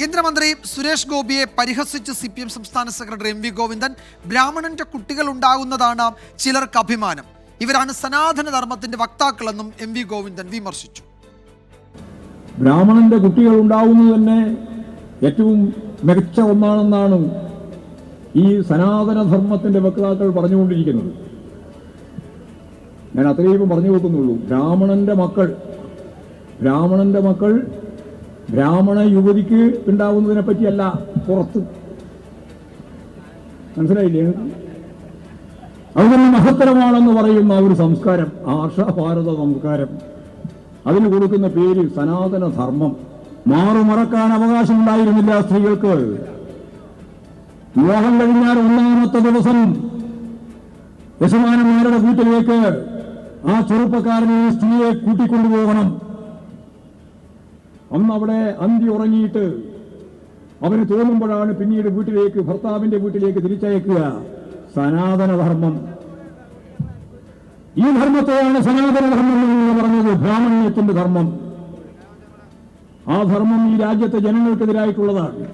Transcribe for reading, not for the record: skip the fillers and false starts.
കേന്ദ്രമന്ത്രി സുരേഷ് ഗോപിയെ പരിഹസിച്ച് CPM സംസ്ഥാന സെക്രട്ടറി MV ഗോവിന്ദൻ, ബ്രാഹ്മണന്റെ കുട്ടികൾ ഉണ്ടാകുന്നതാണ് ചിലർക്ക് അഭിമാനം, ഇവരാണ് സനാതന ധർമ്മത്തിന്റെ വക്താക്കളെന്നും MV ഗോവിന്ദൻ വിമർശിച്ചു. ബ്രാഹ്മണന്റെ കുട്ടികൾ ഉണ്ടാവുന്നത് തന്നെ ഏറ്റവും മികച്ച ഒന്നാണെന്നാണ് ഈ സനാതന ധർമ്മത്തിന്റെ വക്താക്കൾ പറഞ്ഞുകൊണ്ടിരിക്കുന്നത്. ഞാൻ അത്രയും പറഞ്ഞു വെക്കുന്നുള്ളൂ. ബ്രാഹ്മണന്റെ മക്കൾ ബ്രാഹ്മണ യുവതിക്ക് ഉണ്ടാവുന്നതിനെ പറ്റിയല്ല, പുറത്ത്. മനസ്സിലായില്ലേ? അതൊരു മഹത്തരമാണെന്ന് പറയുന്ന ഒരു സംസ്കാരം, ആർഷഭാരത സംസ്കാരം, അതിന് കൊടുക്കുന്ന പേര് സനാതന ധർമ്മം. മാറുമറക്കാൻ അവകാശമുണ്ടായിരുന്നില്ല സ്ത്രീകൾക്ക്. വിവാഹം കഴിഞ്ഞാൽ 1-ാമത്തെ ദിവസം യജമാനന്മാരുടെ വീട്ടിലേക്ക് ആ ചെറുപ്പക്കാരനെ സ്ത്രീയെ കൂട്ടിക്കൊണ്ടുപോകണം. അന്ന് അവിടെ അന്തി ഉറങ്ങിയിട്ട് അവന് തോന്നുമ്പോഴാണ് പിന്നീട് ഭർത്താവിന്റെ വീട്ടിലേക്ക് തിരിച്ചയക്കുക. സനാതന ധർമ്മം. ഈ ധർമ്മത്തെയാണ് സനാതന ധർമ്മം എന്ന് പറഞ്ഞത്, ബ്രാഹ്മണ്യത്തിന്റെ ധർമ്മം. ആ ധർമ്മം ഈ രാജ്യത്തെ ജനങ്ങൾക്കെതിരായിട്ടുള്ളതാണ്.